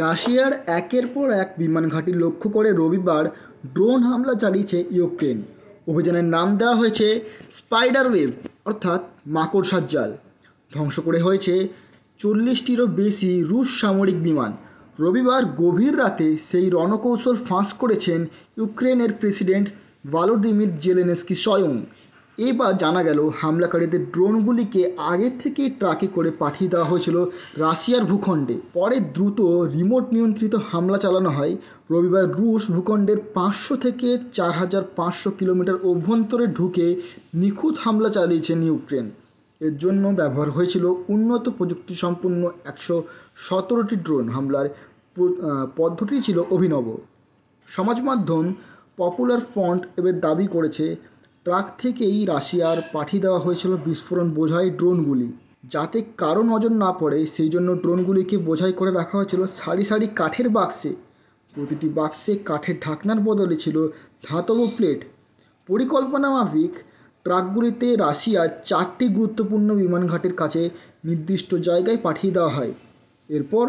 রাশিয়ার একের পর এক বিমান ঘাঁটি লক্ষ্য করে রবিবার ড্রোন হামলা চালিয়েছে ইউক্রেন। অভিযানের নাম দেওয়া হয়েছে স্পাইডার ওয়েভ, অর্থাৎ মাকড়সার জাল। ধ্বংস করে হয়েছে 40টিরও বেশি রুশ সামরিক বিমান। রবিবার গভীর রাতে সেই রণকৌশল ফাঁস করেছেন ইউক্রেনের প্রেসিডেন্ট ভলোদিমির জেলেনস্কি স্বয়ং। এবার জানা গেল, হামলাকারীদের ড্রোনগুলিকে আগে থেকেই ট্রাকে করে পাঠিয়ে দেওয়া হয়েছিল রাশিয়ার ভূখণ্ডে। পরে দ্রুত রিমোট নিয়ন্ত্রিত হামলা চালানো হয়। রবিবার রুশ ভূখণ্ডের 500 থেকে 4500 কিলোমিটার অভ্যন্তরে ঢুকে নিখুঁত হামলা চালিয়েছেন ইউক্রেন। এর জন্য ব্যবহার হয়েছিল উন্নত প্রযুক্তিসম্পন্ন 117টি ড্রোন। হামলার পদ্ধতি ছিল অভিনব। সমাজ মাধ্যম পপুলার ফ্রন্ট এবার দাবি করেছে, ট্রাক থেকেই রাশিয়ার পাঠিয়ে দেওয়া হয়েছিল বিস্ফোরণ বোঝাই ড্রোনগুলি, যাতে কারো নজর না পড়ে। সেই জন্য ড্রোনগুলিকে বোঝাই করে রাখা হয়েছিল সারি সারি কাঠের বাক্সে। প্রতিটি বাক্সে কাঠের ঢাকনার বদলে ছিল ধাতব প্লেট। পরিকল্পনা মাফিক ট্রাকগুলিতে রাশিয়ার 4টি গুরুত্বপূর্ণ বিমানঘাটের কাছে নির্দিষ্ট জায়গায় পাঠিয়ে দেওয়া হয়। এরপর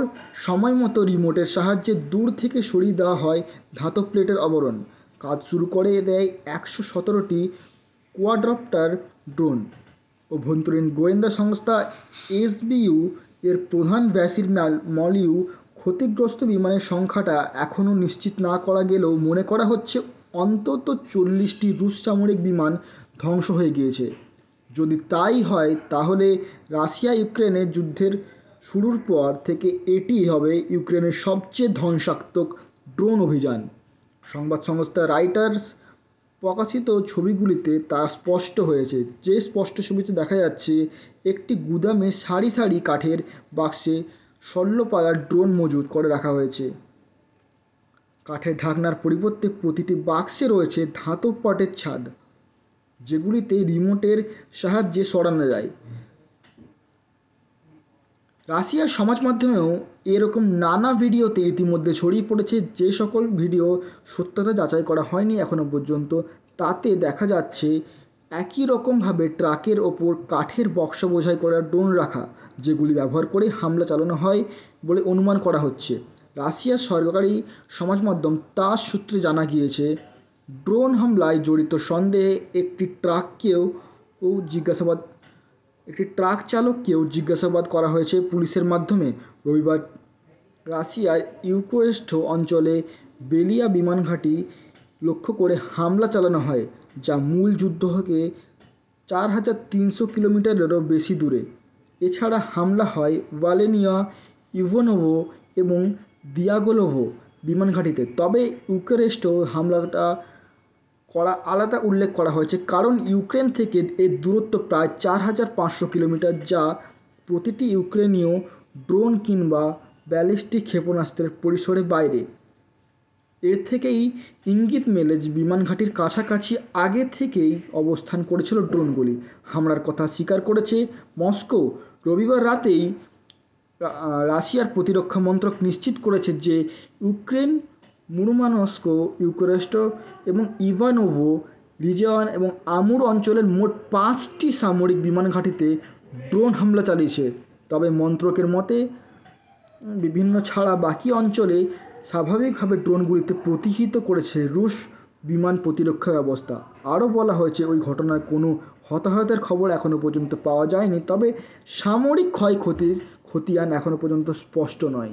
সময় মতো রিমোটের সাহায্যে দূর থেকে সরিয়ে দেওয়া হয় ধাতব প্লেটের আবরণ। কাজ শুরু করে দেয় 117টি কোয়াড্রপ্টার ড্রোন। অভ্যন্তরীণ গোয়েন্দা সংস্থা এসবিইউ এর প্রধান ভ্যাসিল মলিউ ক্ষতিগ্রস্ত বিমানের সংখ্যাটা এখনও নিশ্চিত না করা গেলেও মনে করা হচ্ছে অন্তত 40টি রুশ সামরিক বিমান ধ্বংস হয়ে গিয়েছে। যদি তাই হয়, তাহলে রাশিয়া ইউক্রেনের যুদ্ধের শুরুর পর থেকে এটি হবে ইউক্রেনের সবচেয়ে ধ্বংসাত্মক ড্রোন অভিযান। সংবাদ সংস্থা রয়টার্স প্রকাশিত ছবিগুলিতে তা স্পষ্ট হয়েছে। যে স্পষ্ট ছবিতে দেখা যাচ্ছে, একটি গুদামে সারি সারি কাঠের বাক্সে 16 ড্রোন মজুত করে রাখা হয়েছে। কাঠের ঢাকনার পরিবর্তে প্রতিটি বাক্সে রয়েছে ধাতব পাটের ছাদ, যেগুলিতে রিমোটের সাহায্যে সরানো যায়। রাশিয়ার সমাজ মাধ্যমেও এরকম নানা ভিডিওতে ইতিমধ্যে ছড়িয়ে পড়েছে। যে সকল ভিডিও সত্যতা যাচাই করা হয়নি এখনও পর্যন্ত, তাতে দেখা যাচ্ছে একই রকমভাবে ট্রাকের ওপর কাঠের বক্স বোঝাই করা ড্রোন রাখা, যেগুলি ব্যবহার করে হামলা চালানো হয় বলে অনুমান করা হচ্ছে। রাশিয়ার সরকারি সমাজ মাধ্যম তাস সূত্রে জানা গিয়েছে, ড্রোন হামলায় জড়িত সন্দেহে একটি ট্রাক চালককেও জিজ্ঞাসাবাদ করা হয়েছে পুলিশের মাধ্যমে। রবিবার রাশিয়ার ইউক্রেস্ট অঞ্চলে বেলিয়া বিমান ঘাঁটি লক্ষ্য করে হামলা চালানো হয়, যা মূল যুদ্ধ থেকে 4300 কিলোমিটারেরও বেশি দূরে। এছাড়া হামলা হয় ভালেনিয়া, ইভনোভো এবং দিয়াগোলোভো বিমান ঘাঁটিতে। তবে ইউক্রেস্টও হামলাটা আলাদা উল্লেখ করা হয়েছে, কারণ ইউক্রেন থেকে এর দূরত্ব প্রায় 4500 কিলোমিটার, যা প্রতিটি ইউক্রেনীয় ড্রোন কিংবা ব্যালিস্টিক ক্ষেপণাস্ত্রের পরিসরের বাইরে। এর থেকেই ইঙ্গিত মেলে যে বিমান ঘাঁটির কাছাকাছি আগে থেকেই অবস্থান করেছিল ড্রোনগুলি। হামলার কথা স্বীকার করেছে মস্কো। রবিবার রাতেই রাশিয়ার প্রতিরক্ষা মন্ত্রক নিশ্চিত করেছে যে ইউক্রেন মুরমানস্ক, ইউক্রেস্ট এবং ইভানোভো রিজিয়ন এবং আমুর অঞ্চলের মোট 5টি সামরিক বিমান ঘাঁটিতে ড্রোন হামলা চালিয়েছে। তবে মন্ত্রকের মতে, বিভিন্ন ছাড়া বাকি অঞ্চলে স্বাভাবিকভাবে ড্রোনগুলিতে প্রতিহত করেছে রুশ বিমান প্রতিরক্ষা ব্যবস্থা। আরও বলা হয়েছে, ওই ঘটনায় কোনো হতাহতের খবর এখনও পর্যন্ত পাওয়া যায়নি, তবে সামরিক ক্ষয়ক্ষতির খতিয়ান এখনও পর্যন্ত স্পষ্ট নয়।